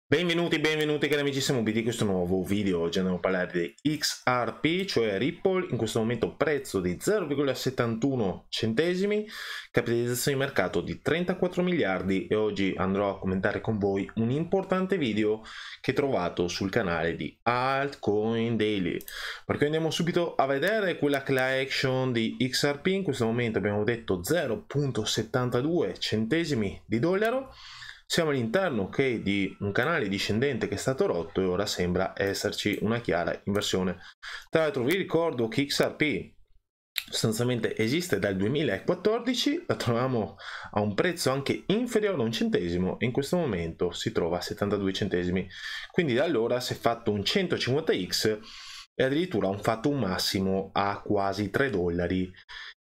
Benvenuti cari amici, Samu Bit di questo nuovo video. Oggi andiamo a parlare di XRP, cioè Ripple, in questo momento prezzo di 0,71 centesimi, capitalizzazione di mercato di 34 miliardi e oggi andrò a commentare con voi un importante video che trovato sul canale di Altcoin Daily. Perché andiamo subito a vedere quella class action di XRP, in questo momento abbiamo detto 0,72 centesimi di dollaro. Siamo all'interno di un canale discendente che è stato rotto e ora sembra esserci una chiara inversione. Tra l'altro vi ricordo che XRP sostanzialmente esiste dal 2014, la troviamo a un prezzo anche inferiore a un centesimo e in questo momento si trova a 72 centesimi. Quindi da allora si è fatto un 150x e addirittura ha fatto un massimo a quasi 3 dollari.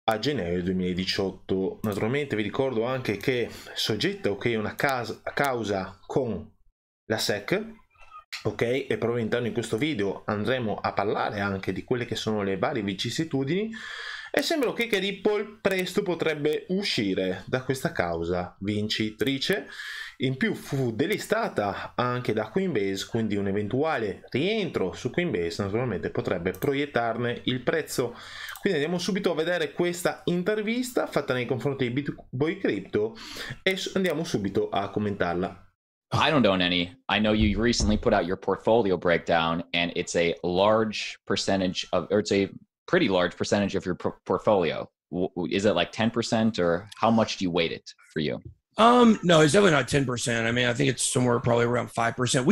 A gennaio 2018. Naturalmente vi ricordo anche che è soggetto una causa con la SEC, ok, e proprio all'interno di questo video andremo a parlare anche di quelle che sono le varie vicissitudini e sembra che Ripple presto potrebbe uscire da questa causa vincitrice. In più fu delistata anche da Coinbase, quindi un eventuale rientro su Coinbase naturalmente potrebbe proiettarne il prezzo. Quindi andiamo subito a vedere questa intervista fatta nei confronti di Bitboy Crypto e andiamo subito a commentarla. I don't own any. I know you recently put out your portfolio breakdown and it's a large percentage of, or it's a pretty large percentage of your portfolio. Is it like 10% or how much do you weight it for you? No, it's definitely not 10%. I mean, I think it's somewhere probably around 5%.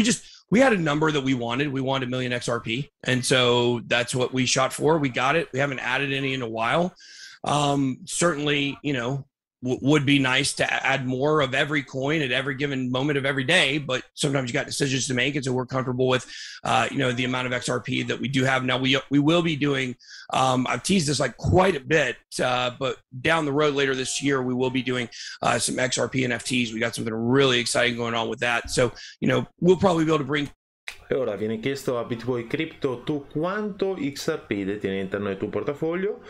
We had a number that we wanted. We wanted 1 million XRP. And so that's what we shot for. We got it. We haven't added any in a while. Certainly, you know, would be nice to add more of every coin at every given moment of every day, but sometimes you got decisions to make. And so we're comfortable with, you know, the amount of XRP that we do have. Now we will be doing, I've teased this like quite a bit, but down the road later this year, we will be doing some XRP NFTs. We got something really exciting going on with that. So, you know, we'll probably be able to bring. E ora viene chiesto a Bitboy Crypto: tu quanto XRP detieni all'interno del tuo portafoglio?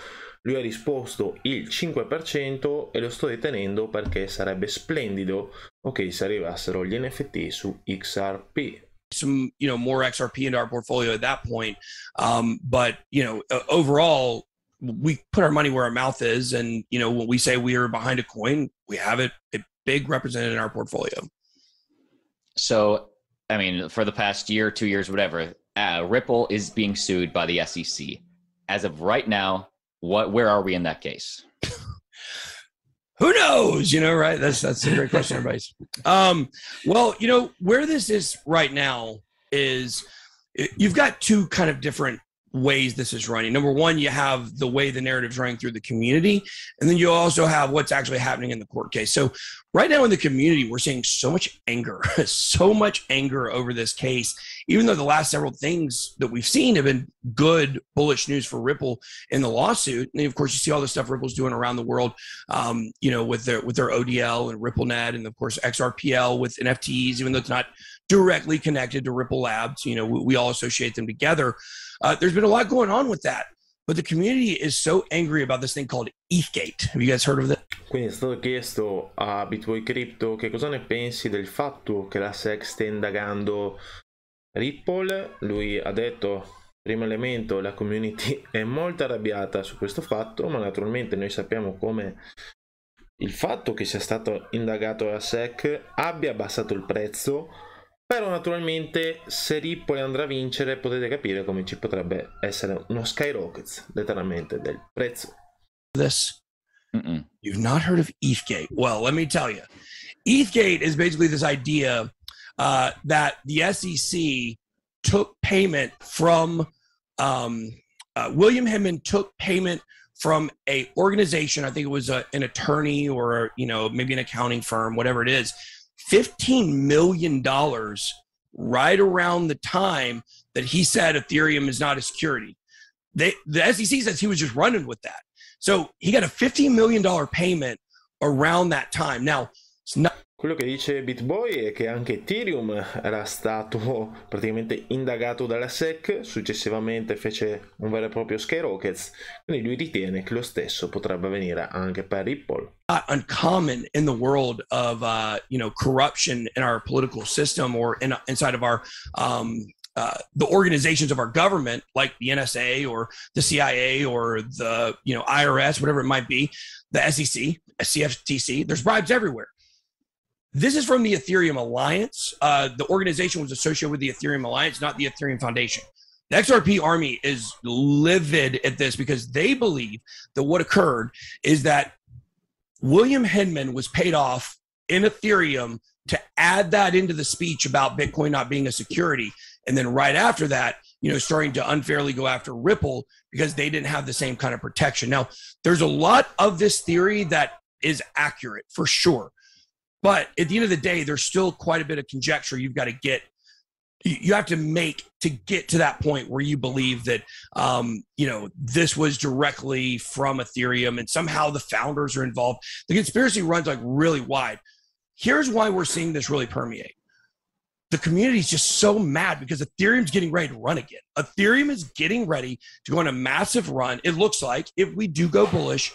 Lui ha risposto il 5% e lo sto detenendo perché sarebbe splendido, ok, se arrivassero gli NFT su XRP. Some, you know, more XRP into our portfolio at that point. But, you know, overall, we put our money where our mouth is. And, you know, when we say we are behind a coin, we have it big represented in our portfolio. So, I mean, for the past year, 2 years, whatever, Ripple is being sued by the SEC. As of right now, where are we in that case? Who knows? You know, right? That's a great question, everybody's. Well, you know, where this is right now is you've got two kind of different ways this is running. Number one, you have the way the narrative's running through the community, and then you also have what's actually happening in the court case. So right now in the community, we're seeing so much anger, so much anger over this case, even though the last several things that we've seen have been good, bullish news for Ripple in the lawsuit. And of course, you see all the stuff Ripple's doing around the world, you know, with their ODL and RippleNet, and of course, XRPL with NFTs, even though it's not directly connected to Ripple Labs, you know, we all associate them together. There's been a lot going on with that, but the community is so angry about this thing called ETHgate. Have you guys heard of that? Quindi è stato chiesto a Bitboy Crypto che cosa ne pensi del fatto che la SEC stia indagando Ripple. Lui ha detto: primo elemento, la community è molto arrabbiata su questo fatto, ma naturalmente noi sappiamo come il fatto che sia stato indagato la SEC abbia abbassato il prezzo. Però naturalmente se Ripple andrà a vincere potete capire come ci potrebbe essere uno skyrocket letteralmente del prezzo. This You've not heard of ETHgate? Well, let me tell you, ETHgate is basically this idea that the SEC took payment from William Hinman took payment from a organization. I think it was an attorney or, you know, maybe an accounting firm, whatever it is. $15 million right around the time that he said Ethereum is not a security. The SEC says he was just running with that. So he got a $15 million payment around that time. Now, it's not. Quello che dice Bitboy è che anche Ethereum era stato praticamente indagato dalla SEC, successivamente fece un vero e proprio skyrockets, quindi lui ritiene che lo stesso potrebbe avvenire anche per Ripple. Not uncommon in the world of corruption in our political system or inside of our the organizations of our government, like the NSA or the CIA or the IRS, whatever it might be, the SEC, CFTC. There's bribes everywhere. This is from the Ethereum Alliance. The organization was associated with the Ethereum Alliance, not the Ethereum Foundation. The XRP army is livid at this because they believe that what occurred is that William Hinman was paid off in Ethereum to add that into the speech about Bitcoin not being a security. And then right after that, starting to unfairly go after Ripple because they didn't have the same kind of protection. Now, there's a lot of this theory that is accurate for sure. But at the end of the day, there's still quite a bit of conjecture you have to make to get to that point where you believe that, this was directly from Ethereum and somehow the founders are involved. The conspiracy runs like really wide. Here's why we're seeing this really permeate. The community is just so mad because Ethereum's getting ready to run again. Ethereum is getting ready to go on a massive run. It looks like if we do go bullish,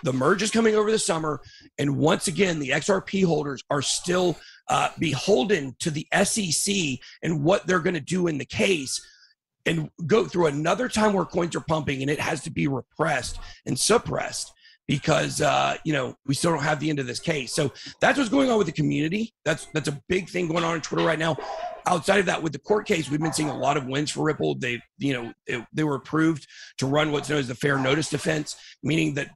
the merge is coming over the summer. And once again, the XRP holders are still beholden to the SEC and what they're going to do in the case and go through another time where coins are pumping and it has to be repressed and suppressed because, we still don't have the end of this case. So that's what's going on with the community. That's a big thing going on Twitter right now. Outside of that, with the court case, we've been seeing a lot of wins for Ripple. They were approved to run what's known as the fair notice defense, meaning that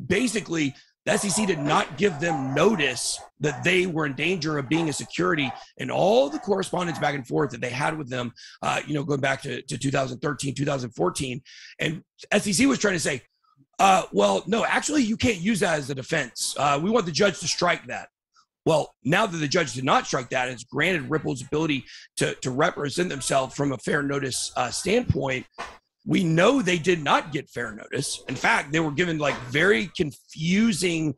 basically the SEC did not give them notice that they were in danger of being a security, and all the correspondence back and forth that they had with them, going back to 2013, 2014. And SEC was trying to say, well, no, actually you can't use that as a defense. We want the judge to strike that. Well, now that the judge did not strike that, it's granted Ripple's ability to represent themselves from a fair notice standpoint. We know they did not get fair notice. In fact, they were given like very confusing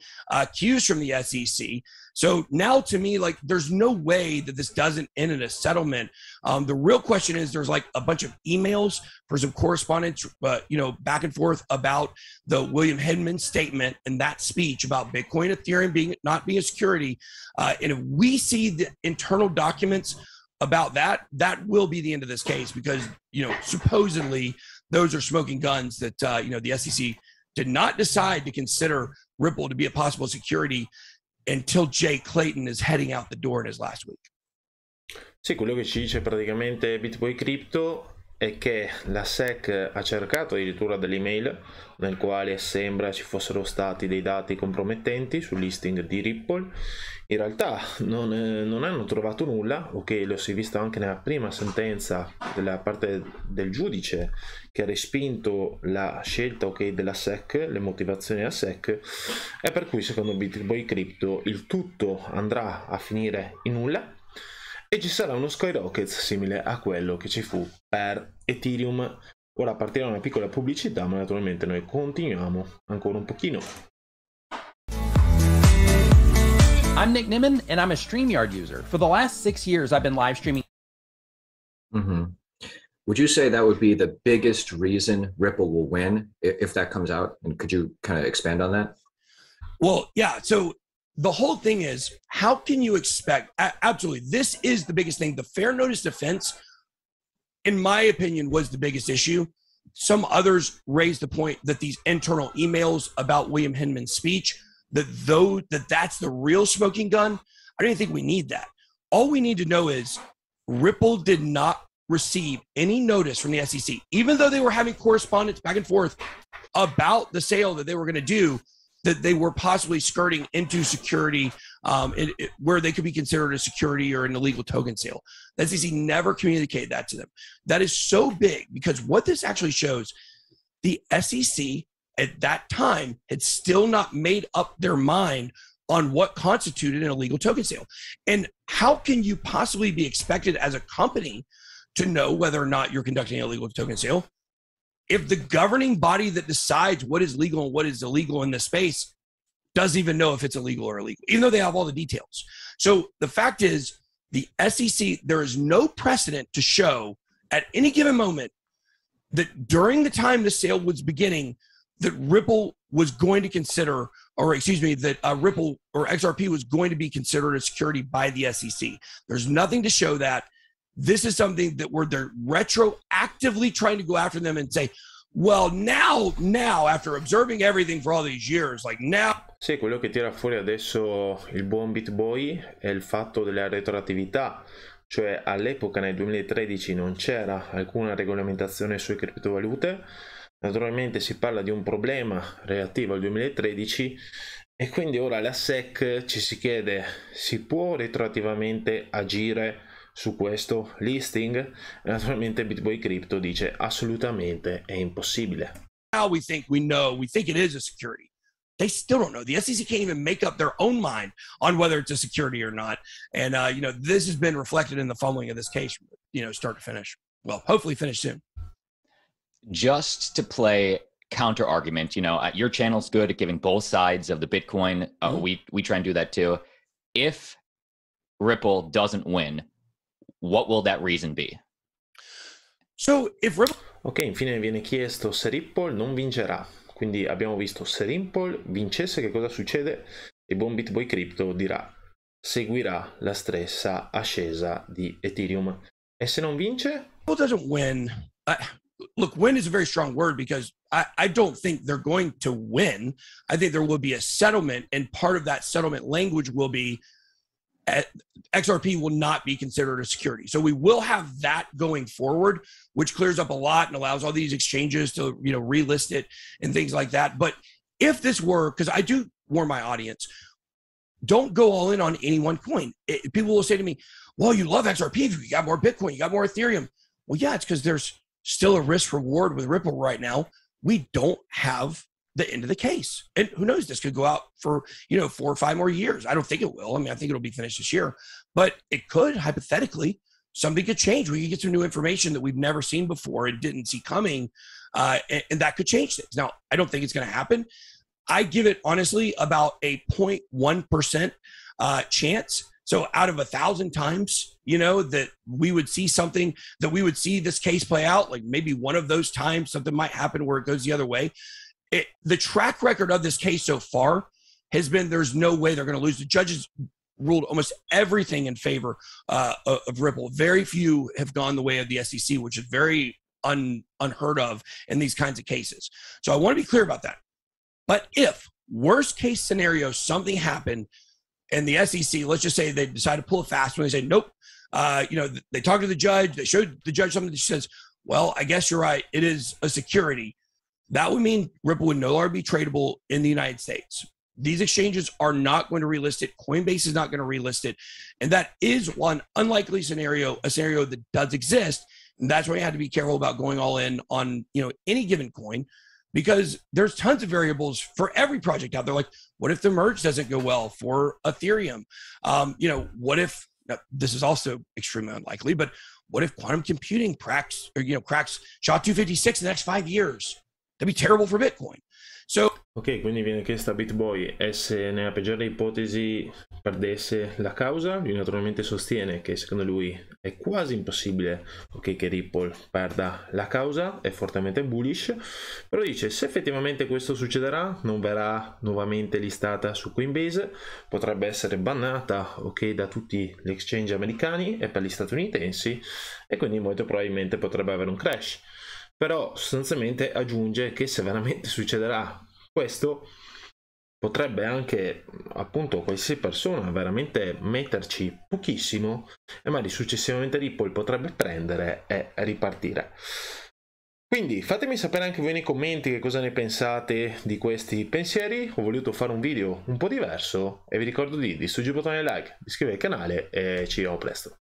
cues from the SEC. So now to me, like there's no way that this doesn't end in a settlement. The real question is there's like a bunch of emails for some correspondence, back and forth about the William Hinman statement and that speech about Bitcoin, Ethereum not being a security. And if we see the internal documents about that will be the end of this case because, supposedly those are smoking guns that, the SEC did not decide to consider Ripple to be a possible security until Jay Clayton is heading out the door in his last week. Sì, quello che ci dice praticamente Bitboy Crypto è che la SEC ha cercato addirittura delle email nel quale sembra ci fossero stati dei dati compromettenti sul listing di Ripple. In realtà non hanno trovato nulla, ok, lo si è visto anche nella prima sentenza della parte del giudice che ha respinto la scelta della SEC, le motivazioni della SEC, e per cui secondo Bitboy Crypto il tutto andrà a finire in nulla e ci sarà uno skyrocket simile a quello che ci fu per Ethereum. Ora partirà una piccola pubblicità, ma naturalmente noi continuiamo ancora un pochino. I'm Nick Nimmin, and I'm a StreamYard user. For the last 6 years, I've been live streaming. Would you say that would be the biggest reason Ripple will win if that comes out? And could you kind of expand on that? Well, yeah. So the whole thing is, how can you expect? Absolutely, this is the biggest thing. The fair notice defense, in my opinion, was the biggest issue. Some others raised the point that these internal emails about William Hinman's speech, that's the real smoking gun. I don't even think we need that. All we need to know is Ripple did not receive any notice from the SEC, even though they were having correspondence back and forth about the sale that they were going to do, that they were possibly skirting into security, where they could be considered a security or an illegal token sale. The SEC never communicated that to them. That is so big because what this actually shows, the SEC at that time had still not made up their mind on what constituted an illegal token sale. And how can you possibly be expected as a company to know whether or not you're conducting an illegal token sale if the governing body that decides what is legal and what is illegal in this space doesn't even know if it's illegal or illegal, even though they have all the details? So the fact is, the SEC, there is no precedent to show at any given moment that during the time the sale was beginning, that Ripple was going to consider, or excuse me, that Ripple or XRP was going to be considered a security by the SEC. There's nothing to show that. This is something that they're retroactively trying to go after them and say, well, now, after observing everything for all these years, like now. Sì, quello che tira fuori adesso il buon Bitboy è il fatto della retroattività, cioè all'epoca nel 2013 non c'era alcuna regolamentazione sulle criptovalute. Naturalmente si parla di un problema relativo al 2013 e quindi ora la SEC ci si chiede: si può retroattivamente agire su questo listing? E naturalmente Bitboy Crypto dice assolutamente è impossibile. Now we think it is a security. They still don't know. The SEC can't even make up their own mind on whether it's a security or not. And this has been reflected in the fumbling of this case, start to finish. Well, hopefully finish soon. Just to play counter argument, your channel's good at giving both sides of the Bitcoin. We try and do that too. If Ripple doesn't win, what will that reason be? So if Ripple... Ok, infine viene chiesto se Ripple non vincerà. Quindi abbiamo visto, se Ripple vincesse che cosa succede? Il buon Bitboy Crypto dirà: seguirà la stessa ascesa di Ethereum. E se non vince? Ripple doesn't win. Look, win is a very strong word, because I don't think they're going to win. I think there will be a settlement, and part of that settlement language will be XRP will not be considered a security. So we will have that going forward, which clears up a lot and allows all these exchanges to, relist it and things like that. But if this were, because I do warn my audience, don't go all in on any one coin. People will say to me, well, you love XRP, you got more Bitcoin, you got more Ethereum. Well, yeah, it's because there's still a risk reward with Ripple right now. We don't have the end of the case. And who knows, this could go out for, 4 or 5 more years. I don't think it will. I mean, I think it'll be finished this year, but it could, hypothetically, something could change. We could get some new information that we've never seen before and didn't see coming. And that could change things. Now, I don't think it's going to happen. I give it, honestly, about a 0.1% chance. So out of 1,000 times, that we would see something, that we would see this case play out, like maybe one of those times something might happen where it goes the other way. The track record of this case so far has been, there's no way they're going to lose. The judges ruled almost everything in favor of Ripple. Very few have gone the way of the SEC, which is very unheard of in these kinds of cases. So I want to be clear about that. But if, worst case scenario, something happened and the SEC, let's just say they decide to pull a fast one, they say, nope, they talk to the judge, they showed the judge something that says, well, I guess you're right, it is a security. That would mean Ripple would no longer be tradable in the United States. These exchanges are not going to relist it. Coinbase is not going to relist it. And that is one unlikely scenario, a scenario that does exist. And that's why you have to be careful about going all in on, any given coin, because there's tons of variables for every project out there. Like, what if the merge doesn't go well for Ethereum? What if, this is also extremely unlikely, but what if quantum computing cracks SHA-256 in the next 5 years? That'd be terrible for Bitcoin. So, ok, quindi viene chiesta a Bitboy e se nella peggiore ipotesi perdesse la causa. Lui naturalmente sostiene che secondo lui è quasi impossibile, che Ripple perda la causa, è fortemente bullish, però dice se effettivamente questo succederà non verrà nuovamente listata su Coinbase, potrebbe essere bannata da tutti gli exchange americani e per gli statunitensi, e quindi molto probabilmente potrebbe avere un crash. Però sostanzialmente aggiunge che se veramente succederà questo, potrebbe anche appunto qualsiasi persona veramente metterci pochissimo e magari successivamente Ripple potrebbe prendere e ripartire. Quindi fatemi sapere anche voi nei commenti che cosa ne pensate di questi pensieri. Ho voluto fare un video un po' diverso e vi ricordo di distruggere il bottone like, di iscrivervi al canale e ci vediamo presto.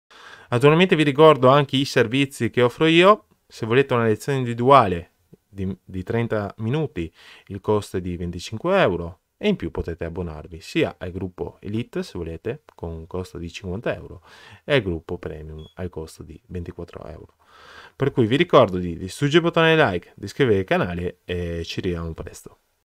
Naturalmente vi ricordo anche i servizi che offro io. Se volete una lezione individuale di 30 minuti, il costo è di 25 euro e in più potete abbonarvi sia al gruppo Elite, se volete, con un costo di 50 euro, e al gruppo Premium al costo di 24 euro. Per cui vi ricordo di distruggere il bottone like, di iscrivervi al canale e ci vediamo presto.